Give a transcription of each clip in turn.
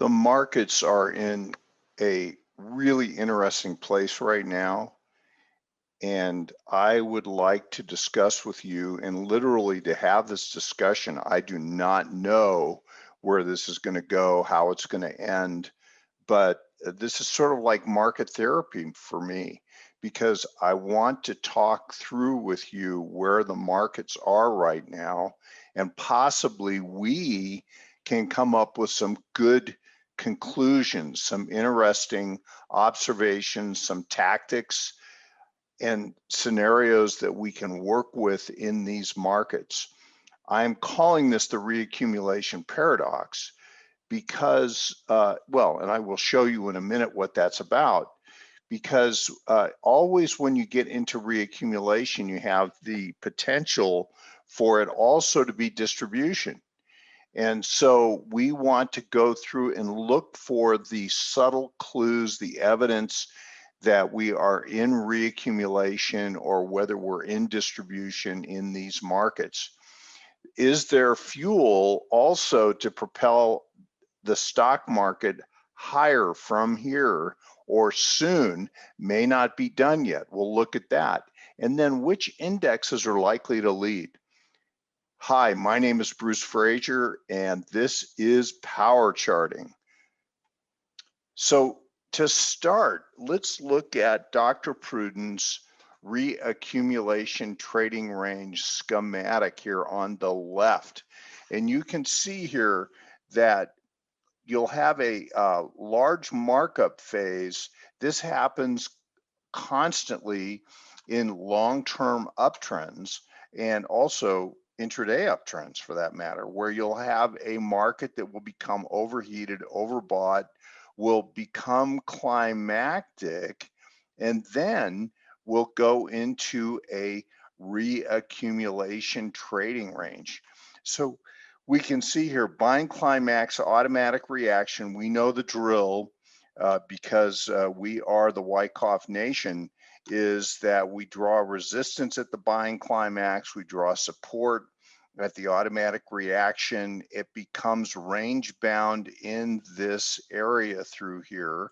The markets are in a really interesting place right now, and I would like to discuss with you, and literally to have this discussion. I do not know where this is going to go, how it's going to end, but this is sort of like market therapy for me, because I want to talk through with you where the markets are right now, and possibly we can come up with some good conclusions, some interesting observations, some tactics and scenarios that we can work with in these markets. I'm calling this the reaccumulation paradox because, well, and I will show you in a minute what that's about, because always when you get into reaccumulation, you have the potential for it also to be distribution. And so we want to go through and look for the subtle clues, the evidence that we are in reaccumulation or whether we're in distribution in these markets. Is there fuel also to propel the stock market higher from here or soon? May not be done yet. We'll look at that. And then which indexes are likely to lead? Hi, my name is Bruce Frazier, and this is Power Charting. So to start, let's look at Dr. Pruden's reaccumulation trading range schematic here on the left. And you can see here that you'll have a large markup phase. This happens constantly in long-term uptrends and also intraday uptrends for that matter, where you'll have a market that will become overheated, overbought, will become climactic, and then will go into a reaccumulation trading range. So we can see here, buying climax, automatic reaction. We know the drill because we are the Wyckoff Nation, is that we draw resistance at the buying climax, we draw support at the automatic reaction. It becomes range bound in this area through here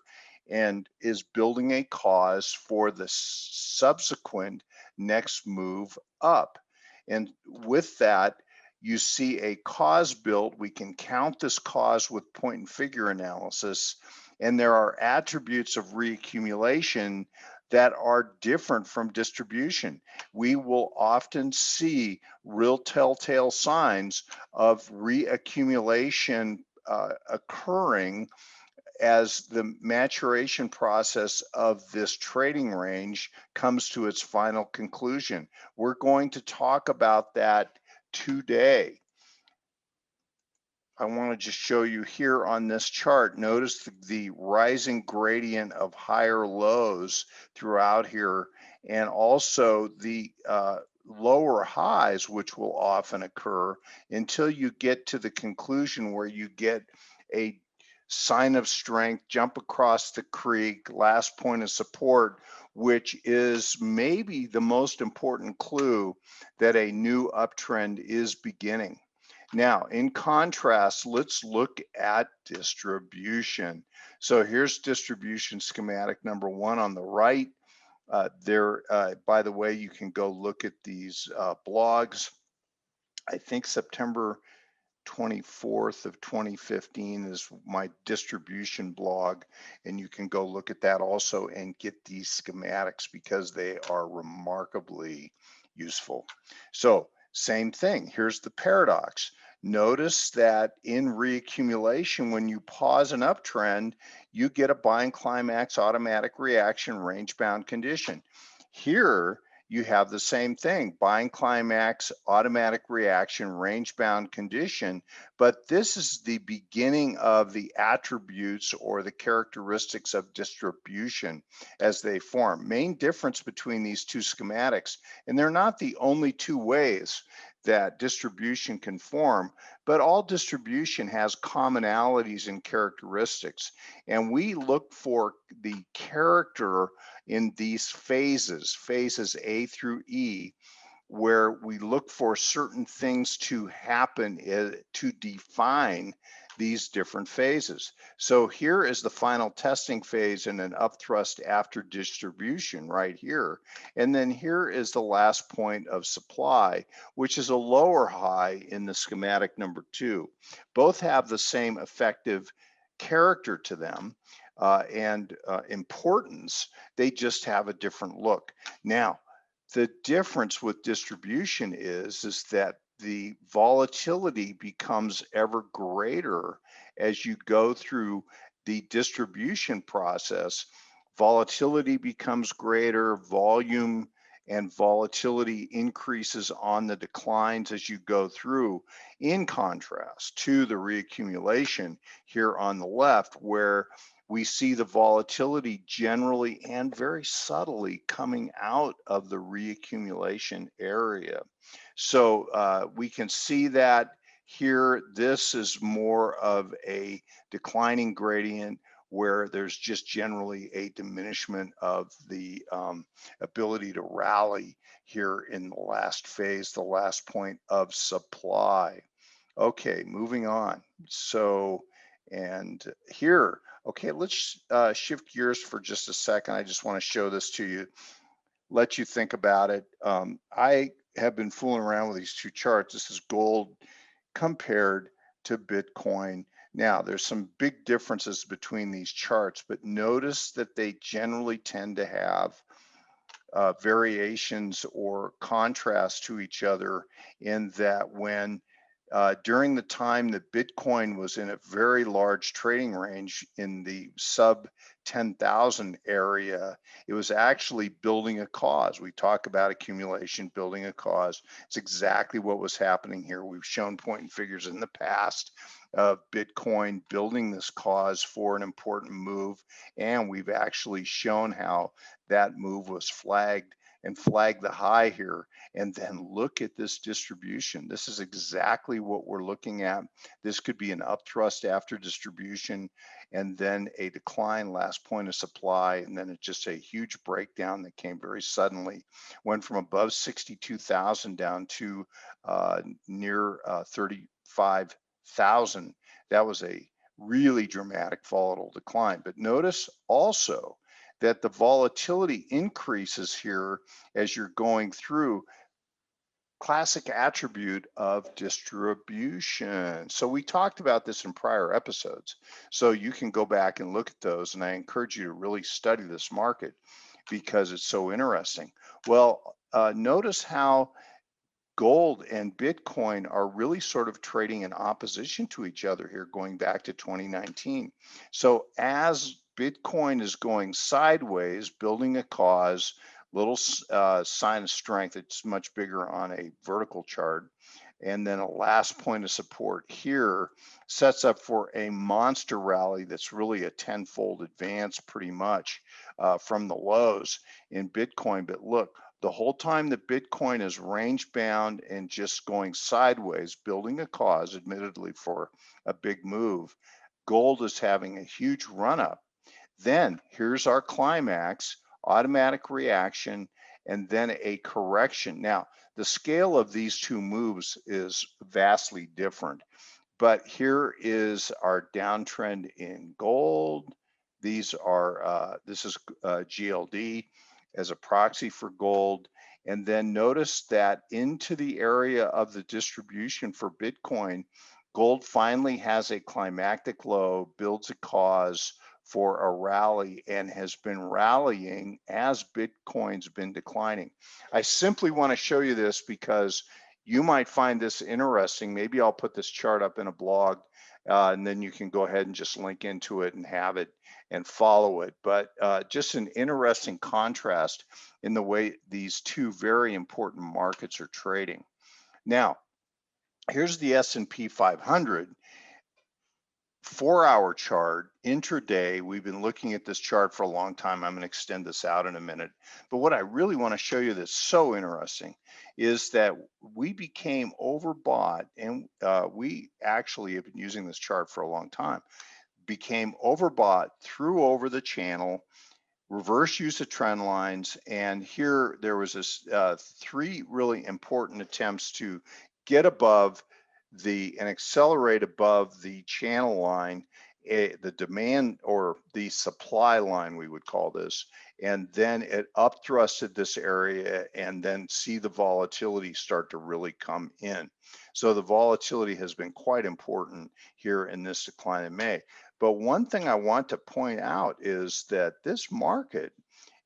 and is building a cause for the subsequent next move up. And with that, you see a cause built. We can count this cause with point and figure analysis, and there are attributes of reaccumulation that are different from distribution. We will often see real telltale signs of reaccumulation occurring as the maturation process of this trading range comes to its final conclusion. We're going to talk about that today. I want to just show you here on this chart. Notice the rising gradient of higher lows throughout here, and also the lower highs, which will often occur until you get to the conclusion where you get a sign of strength, jump across the creek, last point of support, which is maybe the most important clue that a new uptrend is beginning. Now, in contrast, let's look at distribution. So here's distribution schematic number one on the right. By the way, you can go look at these blogs. I think September 24th of 2015 is my distribution blog, and you can go look at that also and get these schematics because they are remarkably useful. So same thing, here's the paradox. Notice that in reaccumulation, when you pause an uptrend, you get a buying climax automatic reaction range bound condition. Here, you have the same thing, buying climax, automatic reaction, range bound condition, but this is the beginning of the attributes or the characteristics of distribution as they form. Main difference between these two schematics, and they're not the only two ways that distribution can form, but all distribution has commonalities and characteristics. And we look for the character in these phases A through E, where we look for certain things to happen to define these different phases. So here is the final testing phase in an upthrust after distribution right here. And then here is the last point of supply, which is a lower high in the schematic number 2. Both have the same effective character to them and importance. They just have a different look. Now, the difference with distribution is that the volatility becomes ever greater as you go through the distribution process. Volatility becomes greater, volume and volatility increases on the declines as you go through, in contrast to the reaccumulation here on the left, where we see the volatility generally and very subtly coming out of the reaccumulation area. So we can see that here. This is more of a declining gradient where there's just generally a diminishment of the ability to rally here in the last phase, the last point of supply. Okay, moving on. So, and here, okay, let's shift gears for just a second. I just want to show this to you, let you think about it. I have been fooling around with these two charts. This is gold compared to Bitcoin. Now, there's some big differences between these charts, but notice that they generally tend to have variations or contrast to each other, in that when during the time that Bitcoin was in a very large trading range in the sub 10,000 area, it was actually building a cause. We talk about accumulation, building a cause. It's exactly what was happening here. We've shown point and figures in the past of Bitcoin building this cause for an important move, and we've actually shown how that move was flagged and flagged the high here. And then look at this distribution. This is exactly what we're looking at. This could be an upthrust after distribution, and then a decline, last point of supply, and then it's just a huge breakdown that came very suddenly. Went from above 62,000 down to near 35,000. That was a really dramatic volatile decline. But notice also that the volatility increases here as you're going through. Classic attribute of distribution. So we talked about this in prior episodes, so you can go back and look at those, and I encourage you to really study this market because it's so interesting. Well, notice how gold and Bitcoin are really sort of trading in opposition to each other here, going back to 2019. So as Bitcoin is going sideways, building a cause, little sign of strength, it's much bigger on a vertical chart, and then a last point of support here sets up for a monster rally that's really a tenfold advance pretty much from the lows in Bitcoin. But look, the whole time that Bitcoin is range bound and just going sideways, building a cause, admittedly for a big move, gold is having a huge run up. Then here's our climax, automatic reaction, and then a correction. Now, the scale of these two moves is vastly different, but here is our downtrend in gold. These are, this is GLD as a proxy for gold. And then notice that into the area of the distribution for Bitcoin, gold finally has a climactic low, builds a cause for a rally, and has been rallying as Bitcoin's been declining. I simply want to show you this because you might find this interesting. Maybe I'll put this chart up in a blog, and then you can go ahead and just link into it and have it and follow it. But just an interesting contrast in the way these two very important markets are trading. Now, here's the S&P 500. 4-hour chart, intraday. We've been looking at this chart for a long time. I'm going to extend this out in a minute. But what I really want to show you that's so interesting is that we became overbought, and we actually have been using this chart for a long time, became overbought, threw over the channel, reverse use of trend lines, and here there was this 3 really important attempts to get above and accelerate above the channel line, the demand or the supply line, we would call this, and then it up thrusted this area and then see the volatility start to really come in. So the volatility has been quite important here in this decline in May. But one thing I want to point out is that this market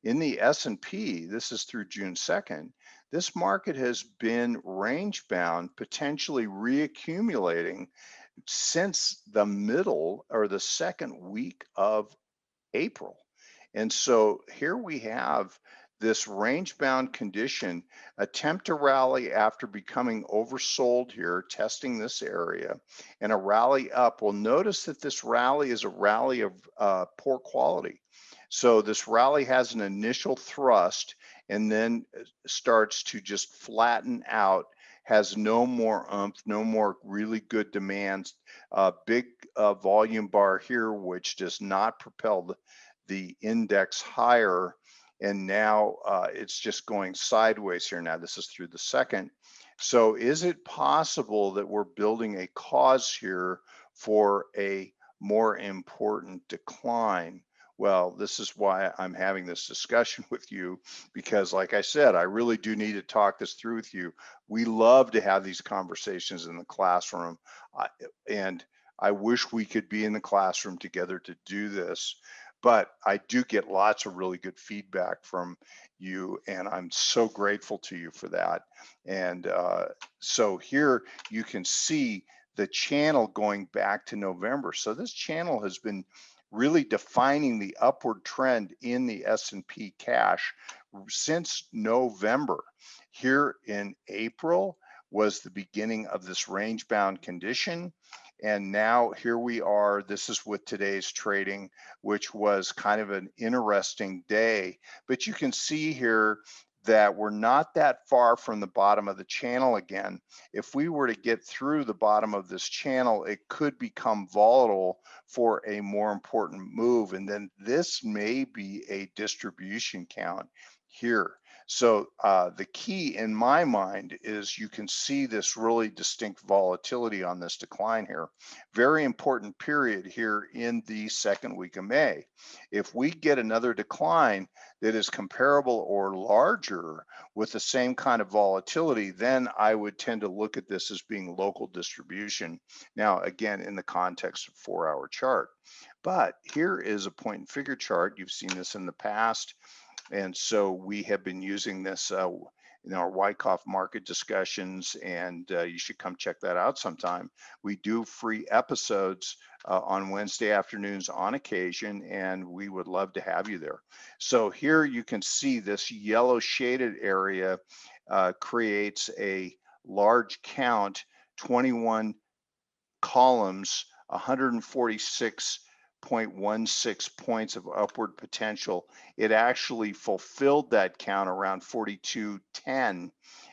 in the S&P, this is through June 2nd, this market has been range bound, potentially reaccumulating since the middle or the second week of April. And so here we have this range bound condition, attempt to rally after becoming oversold here, testing this area, and a rally up. Well, notice that this rally is a rally of poor quality. So this rally has an initial thrust and then starts to just flatten out, has no more oomph, no more really good demands, big volume bar here, which does not propel the index higher. And now it's just going sideways here. Now this is through the second. So is it possible that we're building a cause here for a more important decline? Well, this is why I'm having this discussion with you, because like I said, I really do need to talk this through with you. We love to have these conversations in the classroom, and I wish we could be in the classroom together to do this, but I do get lots of really good feedback from you, and I'm so grateful to you for that. And so here you can see the channel going back to November. So this channel has been really defining the upward trend in the S&P cash since November. Here in April was the beginning of this range bound condition. And now here we are. This is with today's trading, which was kind of an interesting day. But you can see here that we're not that far from the bottom of the channel again. If we were to get through the bottom of this channel, it could become volatile for a more important move. And then this may be a distribution count here. So the key in my mind is you can see this really distinct volatility on this decline here. Very important period here in the second week of May. If we get another decline that is comparable or larger with the same kind of volatility, then I would tend to look at this as being local distribution. Now, again, in the context of 4-hour chart. But here is a point and figure chart. You've seen this in the past. And so we have been using this in our Wyckoff market discussions, and you should come check that out sometime. We do free episodes on Wednesday afternoons on occasion, and we would love to have you there. So here you can see this yellow shaded area creates a large count, 21 columns, 146.16 points of upward potential. It actually fulfilled that count around 42.10,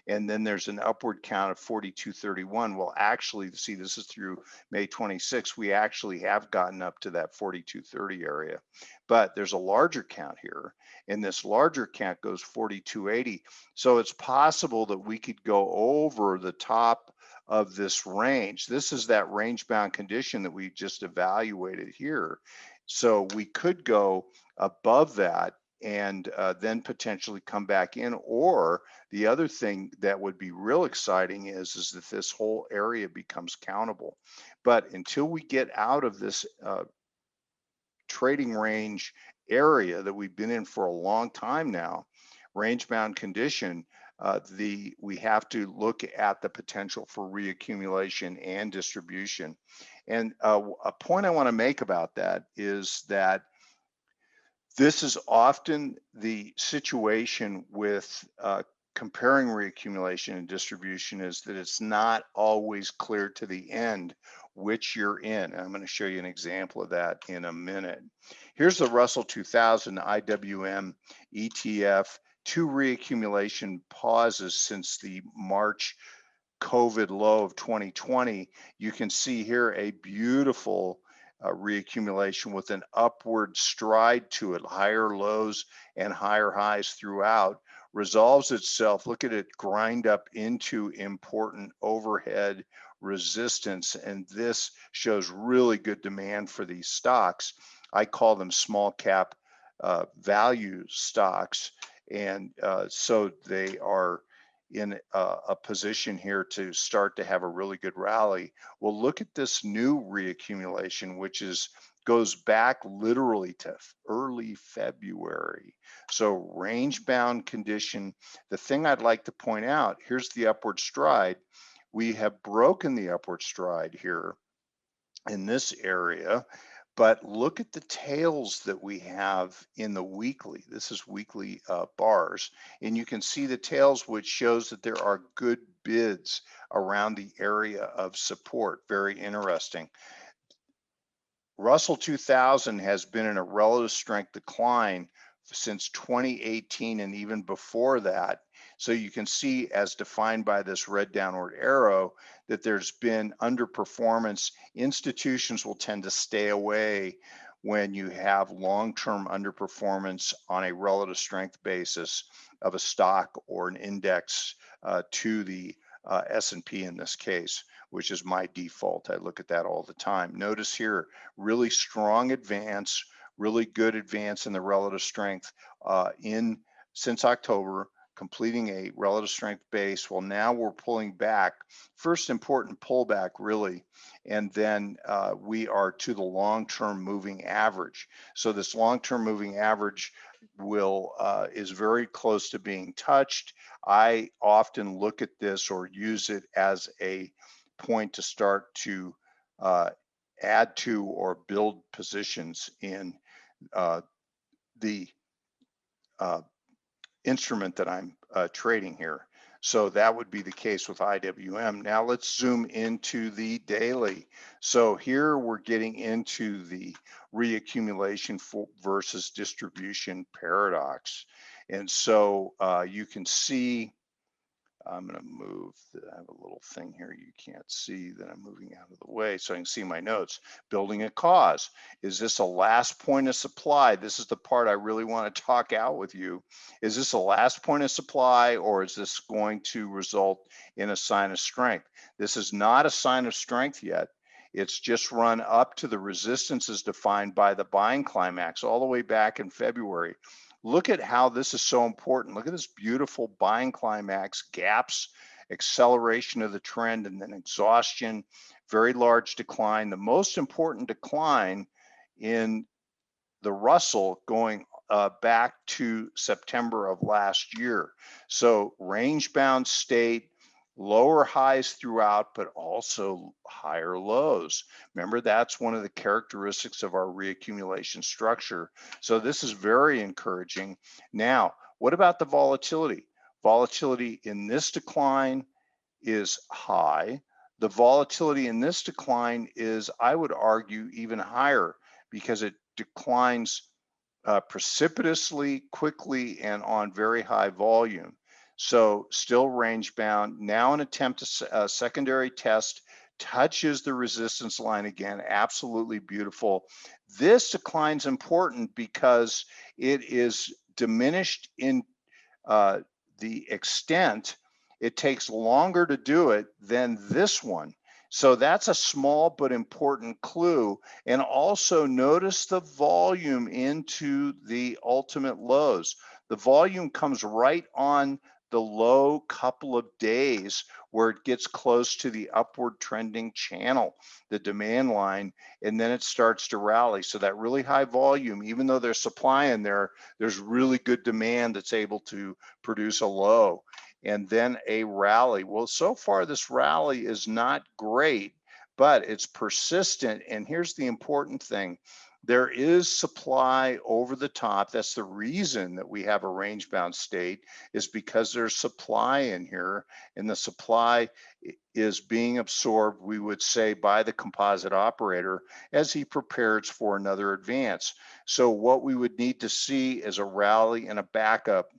and then there's an upward count of 42.31. Well, actually, see, this is through May 26. We actually have gotten up to that 42.30 area, but there's a larger count here, and this larger count goes 42.80. So it's possible that we could go over the top of this range. This is that range bound condition that we just evaluated here. So we could go above that and then potentially come back in. Or the other thing that would be real exciting is that this whole area becomes countable. But until we get out of this trading range area that we've been in for a long time now, range bound condition, we have to look at the potential for reaccumulation and distribution. And a point I want to make about that is that this is often the situation with comparing reaccumulation and distribution, is that it's not always clear to the end which you're in. And I'm going to show you an example of that in a minute. Here's the Russell 2000 IWM ETF, 2 reaccumulation pauses since the March COVID low of 2020. You can see here a beautiful reaccumulation with an upward stride to it, higher lows and higher highs throughout, resolves itself. Look at it grind up into important overhead resistance, and this shows really good demand for these stocks. I call them small cap value stocks, and so they are in a position here to start to have a really good rally. Well, look at this new reaccumulation, which goes back literally to early February. So range bound condition. The thing I'd like to point out, here's the upward stride. We have broken the upward stride here in this area, but look at the tails that we have in the weekly. This is weekly bars, and you can see the tails, which shows that there are good bids around the area of support. Very interesting. Russell 2000 has been in a relative strength decline since 2018 and even before that. So you can see, as defined by this red downward arrow, that there's been underperformance. Institutions will tend to stay away when you have long-term underperformance on a relative strength basis of a stock or an index to the S&P in this case, which is my default. I look at that all the time. Notice here, really strong advance, really good advance in the relative strength since October, completing a relative strength base. Well, now we're pulling back. First important pullback, really, and then we are to the long-term moving average. So this long-term moving average is very close to being touched. I often look at this or use it as a point to start to add to or build positions in the instrument that I'm trading here. So that would be the case with IWM. Now let's zoom into the daily. So here we're getting into the reaccumulation versus distribution paradox. And so you can see, I'm going to move. I have a little thing here you can't see that I'm moving out of the way so I can see my notes. Building a cause. Is this a last point of supply? This is the part I really want to talk out with you. Is this a last point of supply, or is this going to result in a sign of strength? This is not a sign of strength yet. It's just run up to the resistances defined by the buying climax all the way back in February. Look at how this is so important. Look at this beautiful buying climax, gaps, acceleration of the trend, and then exhaustion, very large decline. The most important decline in the Russell going back to September of last year. So range bound state, lower highs throughout, but also higher lows. Remember, that's one of the characteristics of our reaccumulation structure. So this is very encouraging. Now, what about the volatility? Volatility in this decline is high. The volatility in this decline is, I would argue, even higher because it declines precipitously, quickly, and on very high volume. So still range bound. Now an attempt to secondary test, touches the resistance line again. Absolutely beautiful. This decline's important because it is diminished in the extent. It takes longer to do it than this one. So that's a small but important clue. And also notice the volume into the ultimate lows. The volume comes right on the low couple of days where it gets close to the upward trending channel, the demand line, and then it starts to rally. So that really high volume, even though there's supply in there, there's really good demand that's able to produce a low and then a rally. Well, so far this rally is not great, but it's persistent. And here's the important thing. There is supply over the top. That's the reason that we have a range bound state, is because there's supply in here, and the supply is being absorbed, we would say, by the composite operator as he prepares for another advance. So what we would need to see is a rally and a backup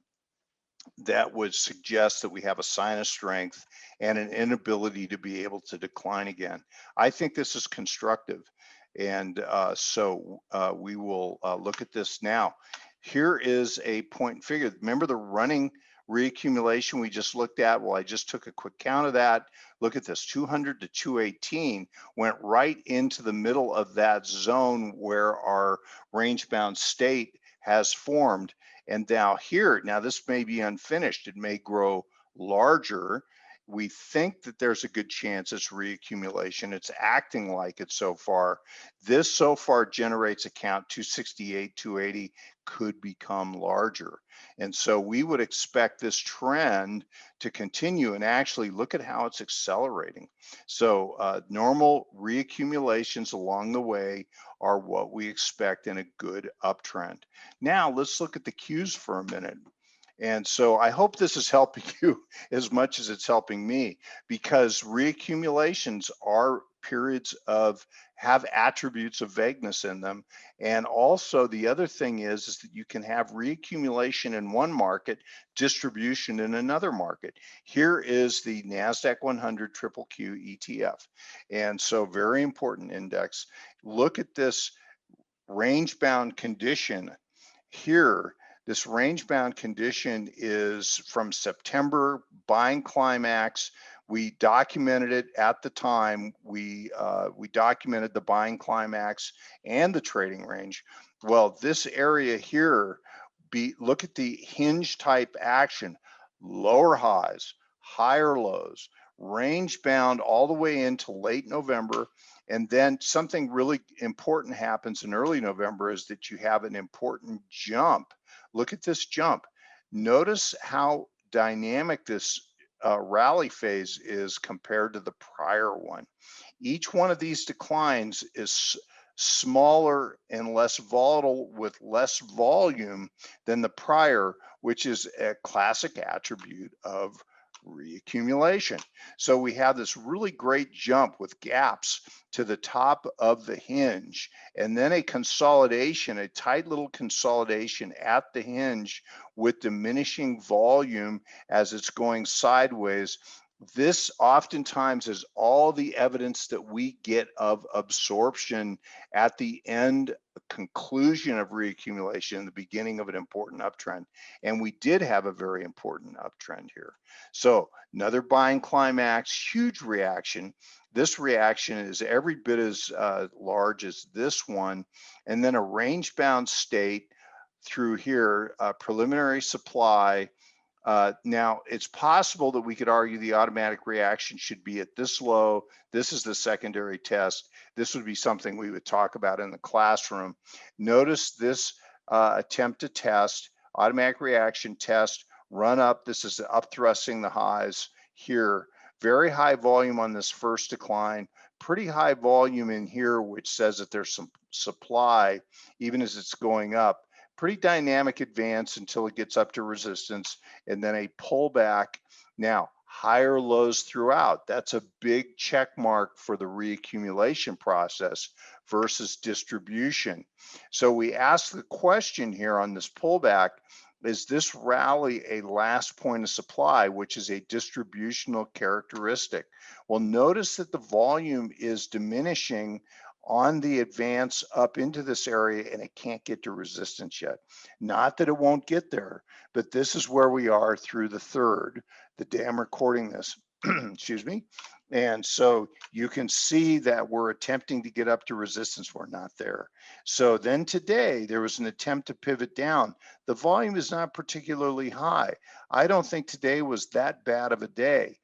that would suggest that we have a sign of strength and an inability to be able to decline again. I think this is constructive. And so we will look at this now. Here is a point and figure. Remember, the running Reaccumulation we just looked at, well, I just took a quick count of that. Look at this, 200 to 218 went right into the middle of that zone where our range-bound state has formed. And now here, now this may be unfinished. It may grow larger. We think that there's a good chance it's reaccumulation. It's acting like it so far. This so far generates a count 268, 280 could become larger. And so we would expect this trend to continue, and actually look at how it's accelerating. So normal reaccumulations along the way are what we expect in a good uptrend. Now let's look at the Qs for a minute. And so I hope this is helping you as much as it's helping me, because reaccumulations are periods of have attributes of vagueness in them. And also the other thing is that you can have reaccumulation in one market, distribution in another market. Here is the Nasdaq 100 QQQ ETF. And so very important index. Look at this range bound condition here. This range bound condition is from September, buying climax. We documented it at the time. We documented the buying climax and the trading range. Well, this area here, look at the hinge type action, lower highs, higher lows, range bound all the way into late November. And then something really important happens in early November is that you have an important jump. Look at this jump. Notice how dynamic this rally phase is compared to the prior one. Each one of these declines is smaller and less volatile with less volume than the prior, which is a classic attribute of reaccumulation. So we have this really great jump with gaps to the top of the hinge, and then a consolidation, a tight little consolidation at the hinge with diminishing volume as it's going sideways. This oftentimes is all the evidence that we get of absorption at the end conclusion of reaccumulation, the beginning of an important uptrend. And we did have a very important uptrend here. So another buying climax, huge reaction. This reaction is every bit as large as this one. And then a range bound state through here, preliminary supply. Now, it's possible that we could argue the automatic reaction should be at this low. This is the secondary test. This would be something we would talk about in the classroom. Notice this attempt to test, automatic reaction test, run up. This is up thrusting the highs here. Very high volume on this first decline, pretty high volume in here, which says that there's some supply, even as it's going up. Pretty dynamic advance until it gets up to resistance, and then a pullback. Now, higher lows throughout. That's a big check mark for the reaccumulation process versus distribution. So we ask the question here on this pullback, is this rally a last point of supply, which is a distributional characteristic? Well, notice that the volume is diminishing on the advance up into this area, and it can't get to resistance yet. Not that it won't get there, but this is where we are through the third, the day I'm recording this, excuse me. And so you can see that we're attempting to get up to resistance. We're not there. So then today there was an attempt to pivot down. The volume is not particularly high. I don't think today was that bad of a day.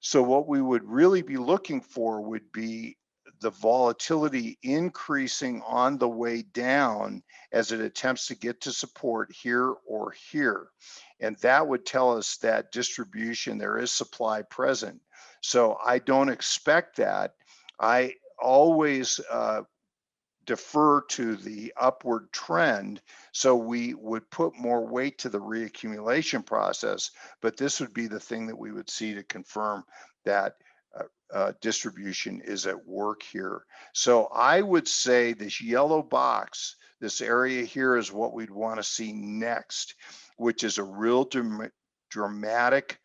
So what we would really be looking for would be the volatility increasing on the way down as it attempts to get to support here or here. And that would tell us that distribution, there is supply present. So I don't expect that. I always defer to the upward trend. So we would put more weight to the reaccumulation process, but this would be the thing that we would see to confirm that distribution is at work here. So I would say this yellow box, this area here is what we'd want to see next, which is a real dramatic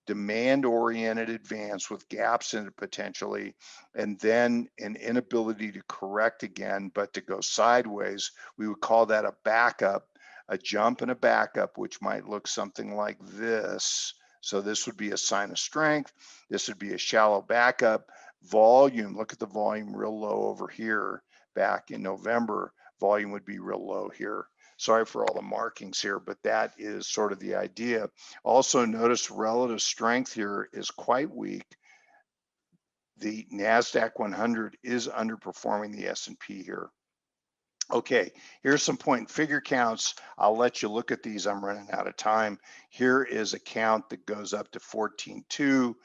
demand-oriented advance with gaps in it potentially, and then an inability to correct again, but to go sideways. We would call that a backup a jump and a backup, which might look something like this. So this would be a sign of strength. This would be a shallow backup. Volume, look at the volume real low over here back in November. Volume would be real low here. Sorry for all the markings here, but that is sort of the idea. Also notice relative strength here is quite weak. The Nasdaq 100 is underperforming the S&P here. Okay, here's some point and figure counts. I'll let you look at these. I'm running out of time. Here is a count that goes up to 14.2 to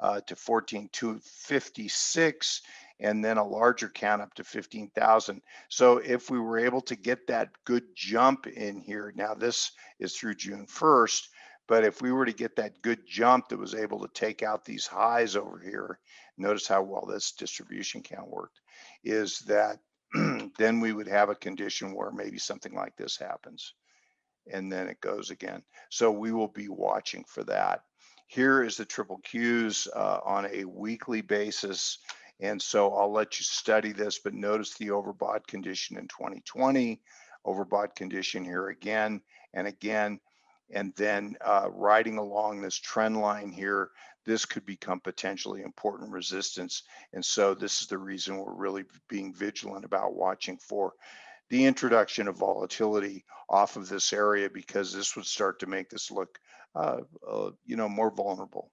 14.256, and then a larger count up to 15,000. So if we were able to get that good jump in here, now this is through June 1st, but if we were to get that good jump that was able to take out these highs over here, notice how well this distribution count worked, is that then we would have a condition where maybe something like this happens and then it goes again. So we will be watching for that. Here is the triple Qs on a weekly basis. And so I'll let you study this, but notice the overbought condition in 2020, overbought condition here again and again. And then riding along this trend line here, this could become potentially important resistance. And so this is the reason we're really being vigilant about watching for the introduction of volatility off of this area, because this would start to make this look, more vulnerable.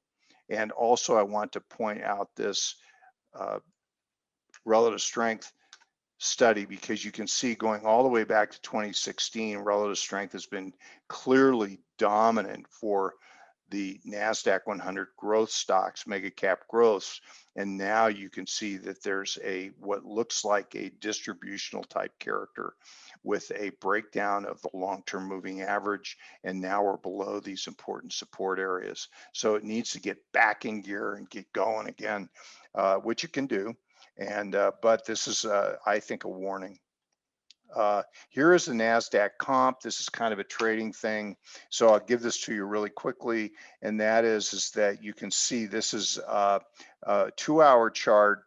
And also I want to point out this relative strength study, because you can see going all the way back to 2016, relative strength has been clearly dominant for the Nasdaq 100 growth stocks, mega cap growths. And now you can see that there's what looks like a distributional type character with a breakdown of the long-term moving average. And now we're below these important support areas. So it needs to get back in gear and get going again, which it can do. And but this is, I think, a warning. Here is the Nasdaq COMP. This is kind of a trading thing. So I'll give this to you really quickly. And that is that you can see this is a 2-hour chart.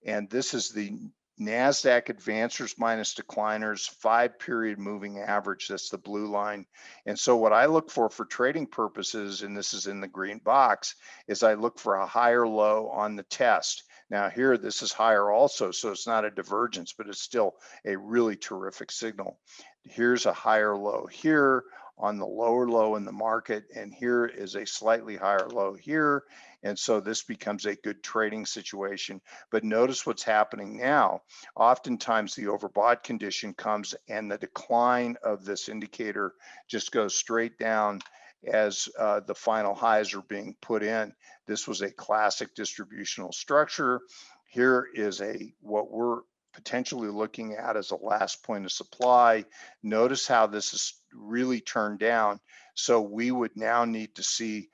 And this is the Nasdaq advancers minus decliners 5-period moving average. That's the blue line. And so what I look for trading purposes, and this is in the green box, is I look for a higher low on the test. Now here, this is higher also, so it's not a divergence, but it's still a really terrific signal. Here's a higher low here on the lower low in the market, and here is a slightly higher low here. And so this becomes a good trading situation. But notice what's happening now. Oftentimes the overbought condition comes and the decline of this indicator just goes straight down as the final highs are being put in. This was a classic distributional structure. Here is what we're potentially looking at as a last point of supply. Notice how this is really turned down. So we would now need to see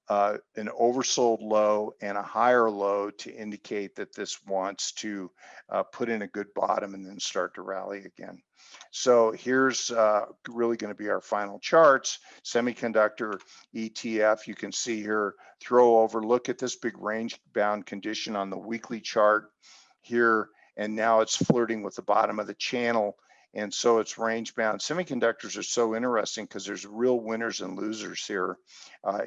an oversold low and a higher low to indicate that this wants to put in a good bottom and then start to rally again. So here's really going to be our final charts. Semiconductor ETF, you can see here, throw over, look at this big range bound condition on the weekly chart here, and now it's flirting with the bottom of the channel. And so it's range bound. Semiconductors are so interesting because there's real winners and losers here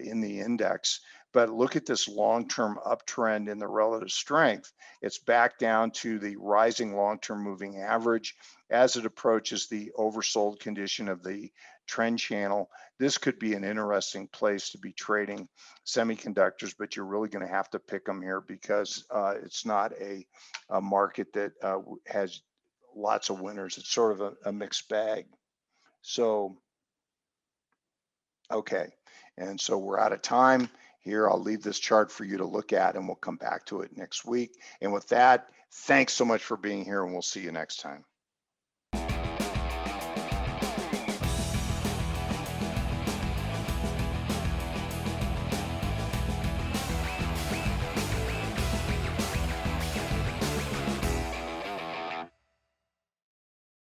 in the index. But look at this long-term uptrend in the relative strength. It's back down to the rising long-term moving average as it approaches the oversold condition of the trend channel. This could be an interesting place to be trading semiconductors, but you're really going to have to pick them here because it's not a market that has lots of winners. It's sort of a mixed bag. So, okay. And so we're out of time here. I'll leave this chart for you to look at and we'll come back to it next week. And with that, thanks so much for being here and we'll see you next time.